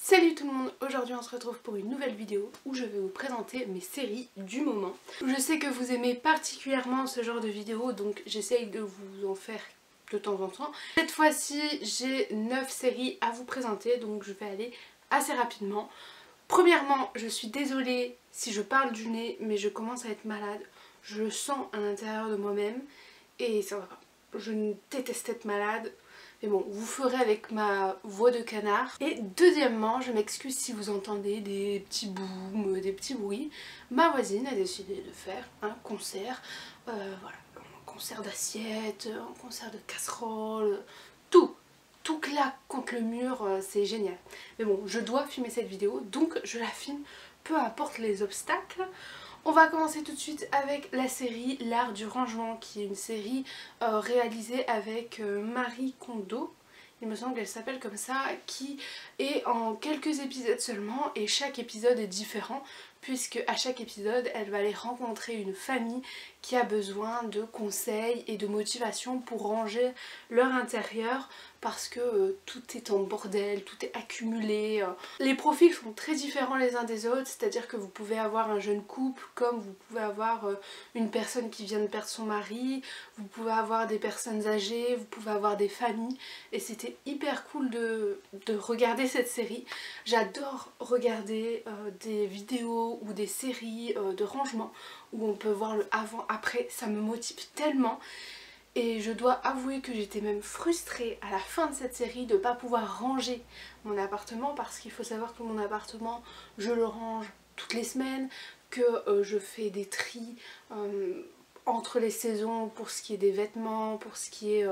Salut tout le monde, aujourd'hui on se retrouve pour une nouvelle vidéo où je vais vous présenter mes séries du moment. Je sais que vous aimez particulièrement ce genre de vidéo, donc j'essaye de vous en faire de temps en temps. Cette fois-ci j'ai 9 séries à vous présenter, donc je vais aller assez rapidement. Premièrement, je suis désolée si je parle du nez, mais je commence à être malade. Je le sens à l'intérieur de moi-même et ça va pas. Je déteste être malade. Mais bon, vous ferez avec ma voix de canard. Et deuxièmement, je m'excuse si vous entendez des petits booms, des petits bruits. Ma voisine a décidé de faire un concert. Voilà, un concert d'assiettes, un concert de casseroles, tout. Tout claque contre le mur, c'est génial. Mais bon, je dois filmer cette vidéo, donc je la filme, peu importe les obstacles. On va commencer tout de suite avec la série L'Art du Rangement, qui est une série réalisée avec Marie Kondo, il me semble qu'elle s'appelle comme ça, qui est en quelques épisodes seulement et chaque épisode est différent puisque à chaque épisode elle va aller rencontrer une famille qui a besoin de conseils et de motivation pour ranger leur intérieur parce que tout est en bordel, tout est accumulé. Les profils sont très différents les uns des autres, c'est-à-dire que vous pouvez avoir un jeune couple comme vous pouvez avoir une personne qui vient de perdre son mari, vous pouvez avoir des personnes âgées, vous pouvez avoir des familles et c'était hyper cool de regarder cette série. J'adore regarder des vidéos ou des séries de rangement où on peut voir le avant-après, ça me motive tellement. Et je dois avouer que j'étais même frustrée à la fin de cette série de ne pas pouvoir ranger mon appartement parce qu'il faut savoir que mon appartement, je le range toutes les semaines, que je fais des tris entre les saisons pour ce qui est des vêtements, pour ce qui est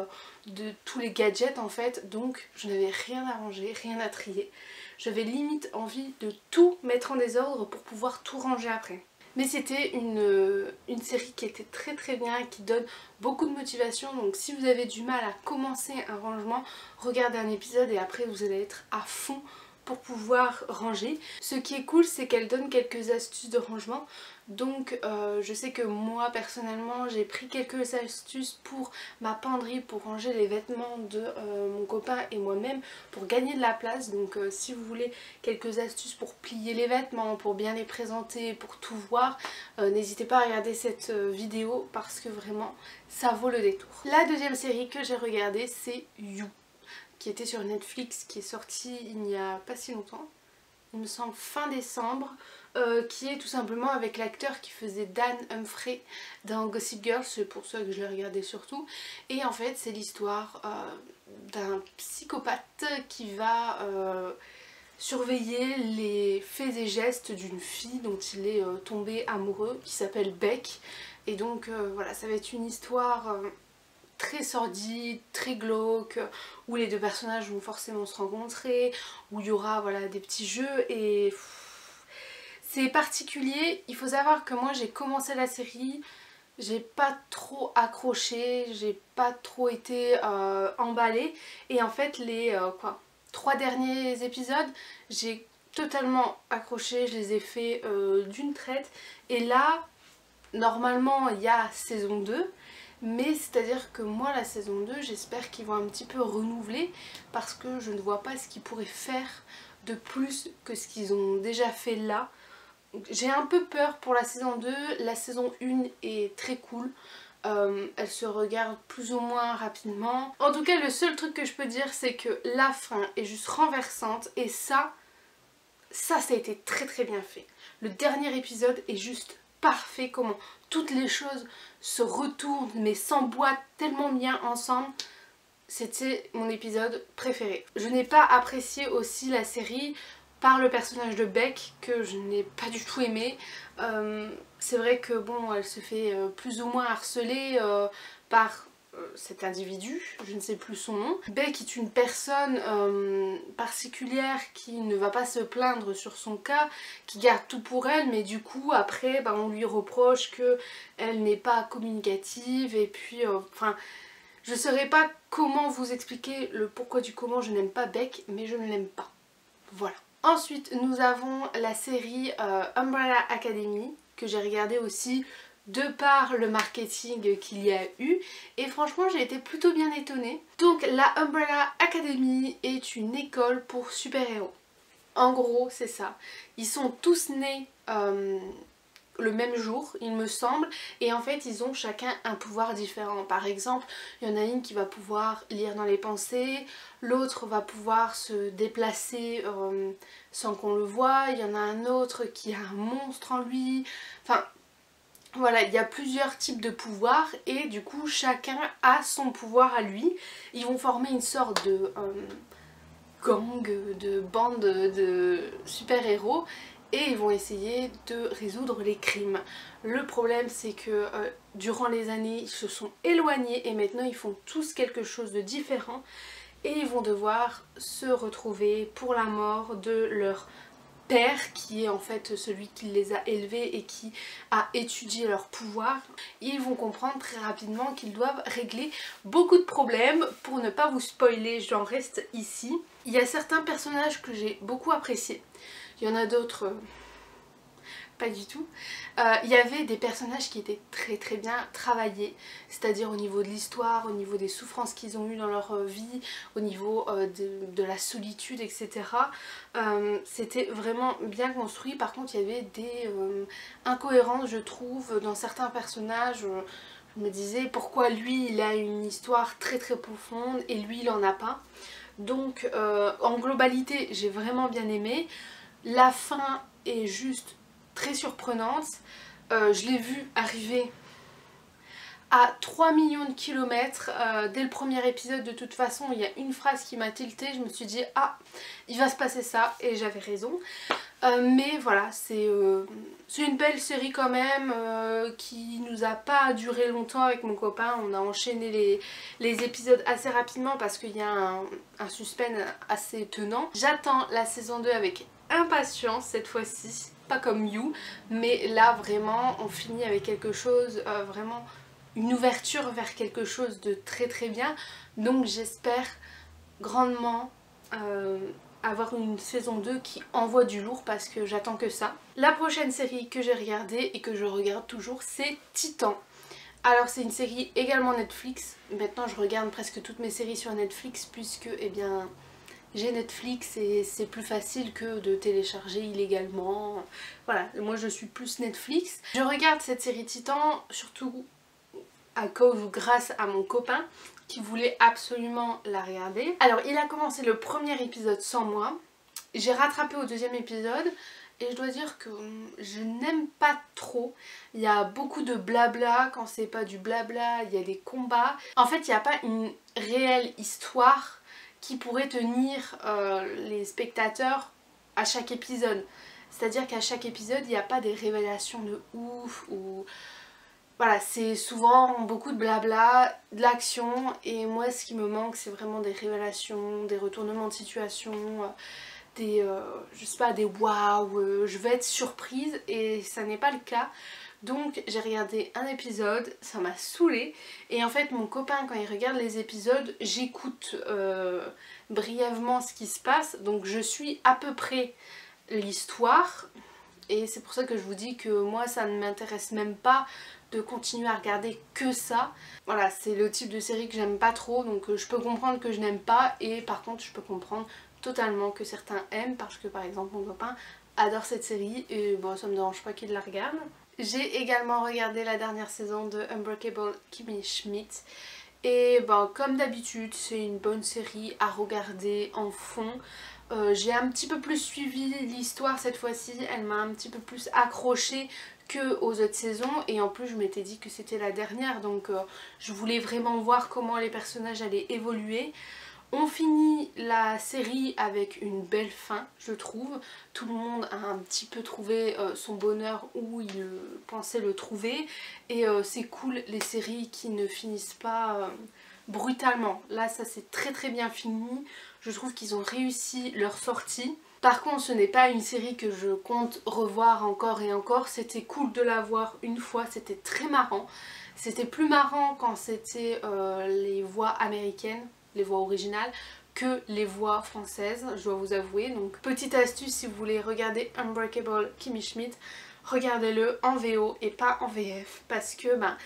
de tous les gadgets en fait. Donc je n'avais rien à ranger, rien à trier. J'avais limite envie de tout mettre en désordre pour pouvoir tout ranger après. Mais c'était une série qui était très bien, qui donne beaucoup de motivation. Donc si vous avez du mal à commencer un rangement, regardez un épisode et après vous allez être à fond pour pouvoir ranger. Ce qui est cool, c'est qu'elle donne quelques astuces de rangement. Donc je sais que moi personnellement j'ai pris quelques astuces pour ma penderie, pour ranger les vêtements de mon copain et moi-même pour gagner de la place. Donc si vous voulez quelques astuces pour plier les vêtements, pour bien les présenter, pour tout voir, n'hésitez pas à regarder cette vidéo parce que vraiment ça vaut le détour. La deuxième série que j'ai regardée, c'est You, qui était sur Netflix, qui est sortie il n'y a pas si longtemps, il me semble fin décembre, qui est tout simplement avec l'acteur qui faisait Dan Humphrey dans Gossip Girl, c'est pour ça que je l'ai regardé surtout. Et en fait c'est l'histoire d'un psychopathe qui va surveiller les faits et gestes d'une fille dont il est tombé amoureux, qui s'appelle Beck. Et donc voilà, ça va être une histoire très sordide, très glauque, où les deux personnages vont forcément se rencontrer, où il y aura voilà, des petits jeux et c'est particulier. Il faut savoir que moi j'ai commencé la série, j'ai pas trop accroché, j'ai pas trop été emballée et en fait les 3 derniers épisodes j'ai totalement accroché, je les ai fait d'une traite et là normalement il y a saison 2. Mais c'est à dire que moi la saison 2 j'espère qu'ils vont un petit peu renouveler parce que je ne vois pas ce qu'ils pourraient faire de plus que ce qu'ils ont déjà fait là. J'ai un peu peur pour la saison 2, la saison 1 est très cool, elle se regarde plus ou moins rapidement. En tout cas le seul truc que je peux dire c'est que la fin est juste renversante et ça a été très bien fait. Le dernier épisode est juste parfait, comment toutes les choses se retournent mais s'emboîtent tellement bien ensemble. C'était mon épisode préféré. Je n'ai pas apprécié aussi la série par le personnage de Beck que je n'ai pas du tout aimé. C'est vrai que bon, elle se fait plus ou moins harceler par cet individu, je ne sais plus son nom. Beck est une personne particulière qui ne va pas se plaindre sur son cas, qui garde tout pour elle, mais du coup après on lui reproche qu'elle n'est pas communicative et puis enfin je ne saurais pas comment vous expliquer le pourquoi du comment je n'aime pas Beck, mais je ne l'aime pas. Voilà. Ensuite nous avons la série Umbrella Academy que j'ai regardée aussi de par le marketing qu'il y a eu et franchement j'ai été plutôt bien étonnée. Donc la Umbrella Academy est une école pour super-héros. En gros c'est ça. Ils sont tous nés le même jour il me semble, et en fait ils ont chacun un pouvoir différent. Par exemple il y en a une qui va pouvoir lire dans les pensées, l'autre va pouvoir se déplacer sans qu'on le voie, il y en a un autre qui a un monstre en lui, enfin voilà, il y a plusieurs types de pouvoirs et du coup chacun a son pouvoir à lui. Ils vont former une sorte de gang, de bande de super-héros et ils vont essayer de résoudre les crimes. Le problème c'est que durant les années ils se sont éloignés et maintenant ils font tous quelque chose de différent et ils vont devoir se retrouver pour la mort de leur père qui est en fait celui qui les a élevés et qui a étudié leur pouvoir. Ils vont comprendre très rapidement qu'ils doivent régler beaucoup de problèmes. Pour ne pas vous spoiler, j'en reste ici. Il y a certains personnages que j'ai beaucoup appréciés, il y en a d'autres pas du tout. Il y avait des personnages qui étaient très bien travaillés, c'est-à-dire au niveau de l'histoire, au niveau des souffrances qu'ils ont eues dans leur vie, au niveau de la solitude, etc. C'était vraiment bien construit. Par contre il y avait des incohérences je trouve dans certains personnages. Je me disais pourquoi lui il a une histoire très profonde et lui il en a pas. Donc en globalité j'ai vraiment bien aimé. La fin est juste très surprenante. Je l'ai vu arriver à 3 millions de kilomètres dès le premier épisode. De toute façon il y a une phrase qui m'a tiltée, je me suis dit ah il va se passer ça et j'avais raison. Mais voilà, c'est une belle série quand même qui nous a pas duré longtemps avec mon copain. On a enchaîné les épisodes assez rapidement parce qu'il y a un suspense assez tenant. J'attends la saison 2 avec impatience cette fois-ci, pas comme You, mais là vraiment on finit avec quelque chose, vraiment une ouverture vers quelque chose de très bien. Donc j'espère grandement avoir une saison 2 qui envoie du lourd parce que j'attends que ça. La prochaine série que j'ai regardée et que je regarde toujours c'est Titan. Alors c'est une série également Netflix. Maintenant je regarde presque toutes mes séries sur Netflix puisque eh bien j'ai Netflix et c'est plus facile que de télécharger illégalement. Voilà, moi je suis plus Netflix. Je regarde cette série Titan surtout à cause ou grâce à mon copain qui voulait absolument la regarder. Alors il a commencé le premier épisode sans moi, j'ai rattrapé au deuxième épisode et je dois dire que je n'aime pas trop. Il y a beaucoup de blabla, quand c'est pas du blabla, il y a des combats. En fait il n'y a pas une réelle histoire qui pourrait tenir les spectateurs à chaque épisode. C'est-à-dire qu'à chaque épisode il n'y a pas des révélations de ouf ou... Voilà, c'est souvent beaucoup de blabla, de l'action et moi ce qui me manque c'est vraiment des révélations, des retournements de situation, des, je sais pas, des waouh, je vais être surprise et ça n'est pas le cas. Donc j'ai regardé un épisode, ça m'a saoulée et en fait mon copain quand il regarde les épisodes, j'écoute brièvement ce qui se passe, donc je suis à peu près l'histoire et c'est pour ça que je vous dis que moi ça ne m'intéresse même pas de continuer à regarder que ça. Voilà, c'est le type de série que j'aime pas trop, donc je peux comprendre que je n'aime pas et par contre je peux comprendre totalement que certains aiment parce que par exemple mon copain adore cette série et bon ça me dérange pas qu'il la regarde. J'ai également regardé la dernière saison de Unbreakable Kimmy Schmidt et bon comme d'habitude c'est une bonne série à regarder en fond. J'ai un petit peu plus suivi l'histoire cette fois-ci, elle m'a un petit peu plus accrochée que aux autres saisons et en plus je m'étais dit que c'était la dernière donc je voulais vraiment voir comment les personnages allaient évoluer. On finit la série avec une belle fin je trouve, tout le monde a un petit peu trouvé son bonheur où il pensait le trouver et c'est cool les séries qui ne finissent pas brutalement. Là ça c'est très bien fini, je trouve qu'ils ont réussi leur sortie. Par contre ce n'est pas une série que je compte revoir encore et encore, c'était cool de la voir une fois, c'était très marrant. C'était plus marrant quand c'était les voix américaines, les voix originales, que les voix françaises, je dois vous avouer. Donc petite astuce si vous voulez regarder Unbreakable Kimmy Schmidt, regardez-le en VO et pas en VF parce que ben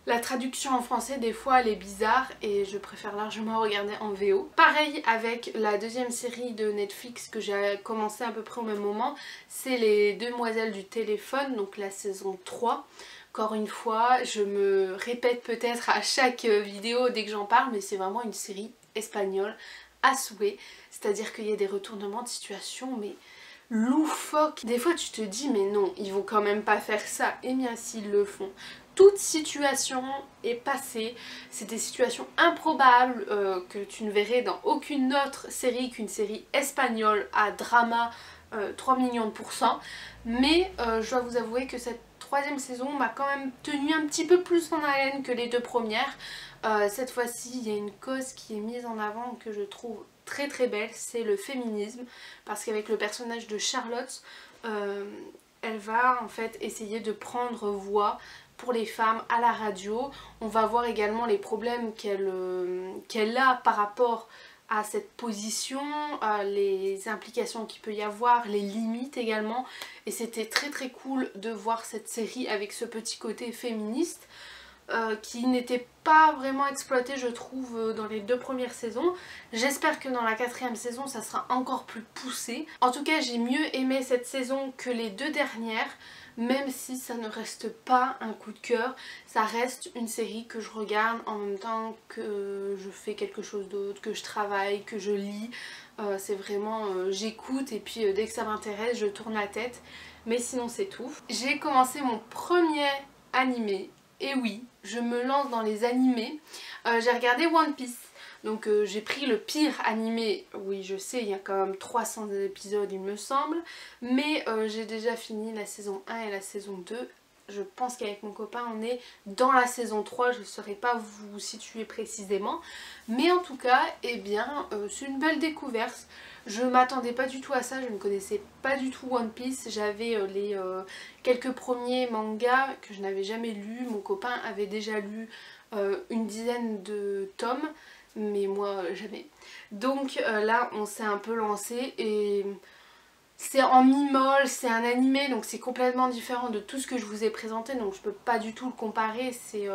La traduction en français des fois elle est bizarre et je préfère largement regarder en VO. Pareil avec la deuxième série de Netflix que j'ai commencé à peu près au même moment, c'est Les Demoiselles du téléphone, donc la saison 3. Encore une fois, je me répète peut-être à chaque vidéo dès que j'en parle, mais c'est vraiment une série espagnole à souhait. C'est-à-dire qu'il y a des retournements de situation, mais loufoques. Des fois tu te dis mais non, ils vont quand même pas faire ça. Et bien s'ils le font. Toute situation est passée, c'est des situations improbables que tu ne verrais dans aucune autre série qu'une série espagnole à drama 3 millions de pourcents. Mais je dois vous avouer que cette troisième saison m'a quand même tenu un petit peu plus en haleine que les deux premières. Cette fois-ci il y a une cause qui est mise en avant que je trouve très très belle, c'est le féminisme, parce qu'avec le personnage de Charlotte, elle va en fait essayer de prendre voix pour les femmes à la radio. On va voir également les problèmes qu'elle a par rapport à cette position, les implications qu'il peut y avoir, les limites également, et c'était très très cool de voir cette série avec ce petit côté féministe qui n'était pas vraiment exploité je trouve dans les deux premières saisons. J'espère que dans la quatrième saison ça sera encore plus poussé. En tout cas j'ai mieux aimé cette saison que les deux dernières, même si ça ne reste pas un coup de cœur, ça reste une série que je regarde en même temps que je fais quelque chose d'autre, que je travaille, que je lis. C'est vraiment j'écoute et puis dès que ça m'intéresse je tourne la tête, mais sinon c'est tout. J'ai commencé mon premier animé. Et oui, je me lance dans les animés. J'ai regardé One Piece. Donc j'ai pris le pire animé. Oui, je sais, il y a quand même 300 épisodes il me semble. Mais j'ai déjà fini la saison 1 et la saison 2. Je pense qu'avec mon copain on est dans la saison 3. Je ne saurais pas vous situer précisément. Mais en tout cas, eh bien, c'est une belle découverte. Je m'attendais pas du tout à ça, je ne connaissais pas du tout One Piece. J'avais les quelques premiers mangas que je n'avais jamais lus. Mon copain avait déjà lu une dizaine de tomes, mais moi jamais. Donc là on s'est un peu lancé et c'est en mi-molle, c'est un animé donc c'est complètement différent de tout ce que je vous ai présenté, donc je peux pas du tout le comparer. C'est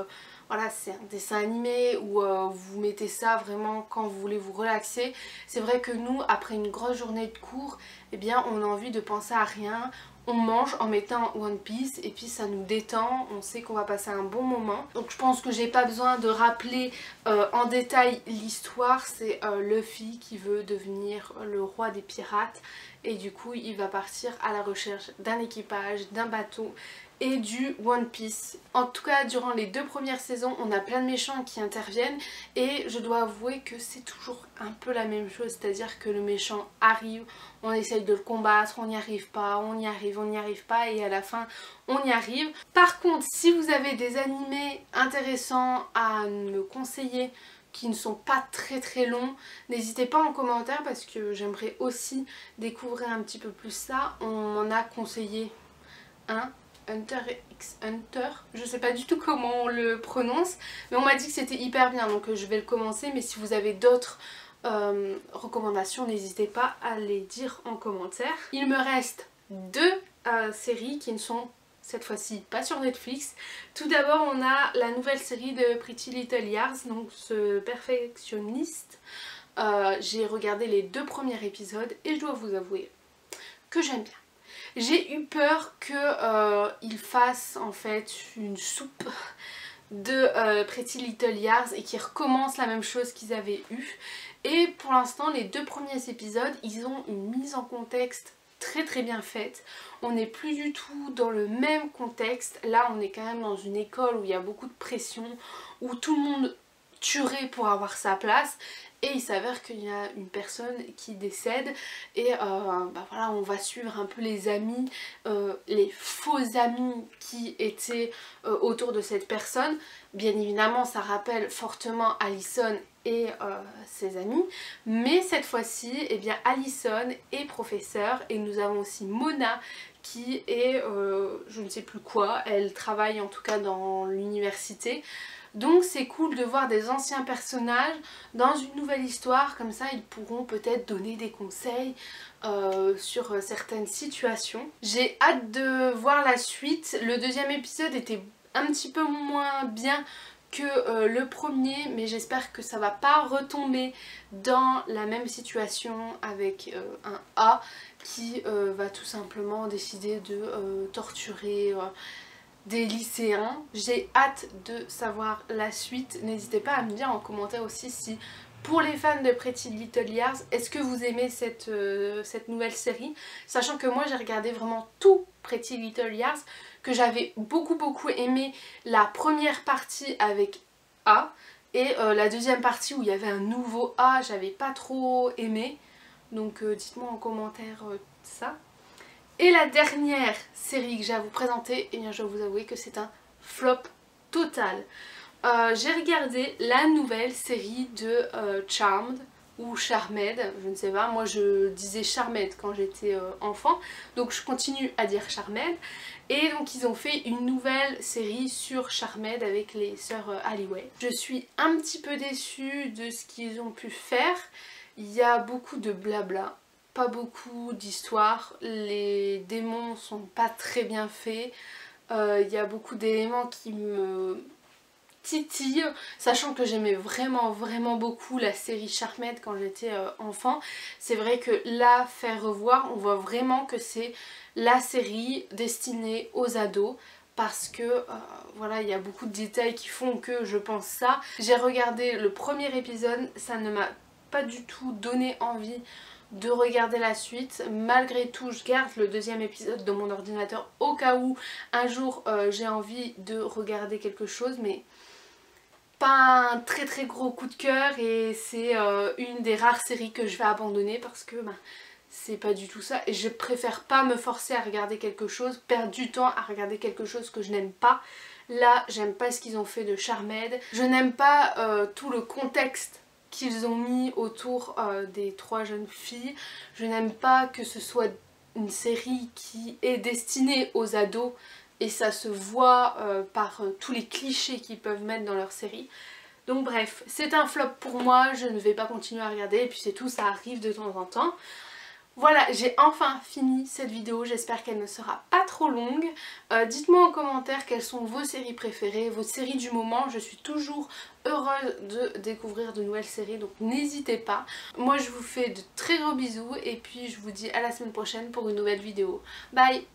voilà, c'est un dessin animé où vous mettez ça vraiment quand vous voulez vous relaxer. C'est vrai que nous, après une grosse journée de cours, eh bien on a envie de penser à rien. On mange en mettant One Piece et puis ça nous détend, on sait qu'on va passer un bon moment. Donc je pense que j'ai pas besoin de rappeler en détail l'histoire. C'est Luffy qui veut devenir le roi des pirates et du coup il va partir à la recherche d'un équipage, d'un bateau et du One Piece. En tout cas durant les deux premières saisons on a plein de méchants qui interviennent et je dois avouer que c'est toujours un peu la même chose, c'est à dire que le méchant arrive, on essaye de le combattre, on n'y arrive pas, on y arrive pas et à la fin on y arrive. Par contre si vous avez des animés intéressants à me conseiller qui ne sont pas très très longs, n'hésitez pas en commentaire parce que j'aimerais aussi découvrir un petit peu plus ça. On m'en a conseillé un, Hunter x Hunter, je sais pas du tout comment on le prononce, mais on m'a dit que c'était hyper bien donc je vais le commencer. Mais si vous avez d'autres recommandations, n'hésitez pas à les dire en commentaire. Il me reste deux séries qui ne sont cette fois-ci pas sur Netflix. Tout d'abord on a la nouvelle série de Pretty Little Liars, donc ce perfectionniste. J'ai regardé les deux premiers épisodes et je dois vous avouer que j'aime bien. J'ai eu peur qu'il fasse en fait une soupe de Pretty Little Liars et qu'ils recommencent la même chose qu'ils avaient eu. Et pour l'instant les deux premiers épisodes ils ont une mise en contexte très très bien faite. On n'est plus du tout dans le même contexte. Là on est quand même dans une école où il y a beaucoup de pression, où tout le monde tuerait pour avoir sa place. Et il s'avère qu'il y a une personne qui décède et bah voilà, on va suivre un peu les amis, les faux amis qui étaient autour de cette personne. Bien évidemment ça rappelle fortement Allison et ses amis, mais cette fois-ci eh bien Allison est professeure et nous avons aussi Mona qui est je ne sais plus quoi, elle travaille en tout cas dans l'université. Donc c'est cool de voir des anciens personnages dans une nouvelle histoire, comme ça ils pourront peut-être donner des conseils sur certaines situations. J'ai hâte de voir la suite. Le deuxième épisode était un petit peu moins bien que le premier, mais j'espère que ça va pas retomber dans la même situation avec un A qui va tout simplement décider de torturer des lycéens. J'ai hâte de savoir la suite. N'hésitez pas à me dire en commentaire aussi si pour les fans de Pretty Little Liars, est-ce que vous aimez cette nouvelle série, sachant que moi j'ai regardé vraiment tout Pretty Little Liars, que j'avais beaucoup aimé la première partie avec A et la deuxième partie où il y avait un nouveau A, j'avais pas trop aimé, donc dites-moi en commentaire ça. Et la dernière série que j'ai à vous présenter, eh bien je dois vous avouer que c'est un flop total. J'ai regardé la nouvelle série de Charmed ou Charmed, je ne sais pas, moi je disais Charmed quand j'étais enfant, donc je continue à dire Charmed. Et donc ils ont fait une nouvelle série sur Charmed avec les sœurs Halliwell. Je suis un petit peu déçue de ce qu'ils ont pu faire, il y a beaucoup de blabla. Pas beaucoup d'histoires, les démons sont pas très bien faits, il y a beaucoup d'éléments qui me titillent, sachant que j'aimais vraiment beaucoup la série Charmed quand j'étais enfant. C'est vrai que là, faire revoir, on voit vraiment que c'est la série destinée aux ados, parce que voilà, il y a beaucoup de détails qui font que je pense ça. J'ai regardé le premier épisode, ça ne m'a pas du tout donné envie de regarder la suite. Malgré tout, je garde le deuxième épisode dans mon ordinateur au cas où un jour j'ai envie de regarder quelque chose, mais pas un très gros coup de cœur, et c'est une des rares séries que je vais abandonner parce que c'est pas du tout ça, et je préfère pas me forcer à regarder quelque chose, perdre du temps à regarder quelque chose que je n'aime pas. Là, j'aime pas ce qu'ils ont fait de Charmed, je n'aime pas tout le contexte qu'ils ont mis autour des trois jeunes filles. Je n'aime pas que ce soit une série qui est destinée aux ados, et ça se voit par tous les clichés qu'ils peuvent mettre dans leur série. Donc bref, c'est un flop pour moi, je ne vais pas continuer à regarder, et puis c'est tout, ça arrive de temps en temps. Voilà, j'ai enfin fini cette vidéo, j'espère qu'elle ne sera pas trop longue. Dites-moi en commentaire quelles sont vos séries préférées, vos séries du moment. Je suis toujours heureuse de découvrir de nouvelles séries, donc n'hésitez pas. Moi je vous fais de très gros bisous, et puis je vous dis à la semaine prochaine pour une nouvelle vidéo. Bye!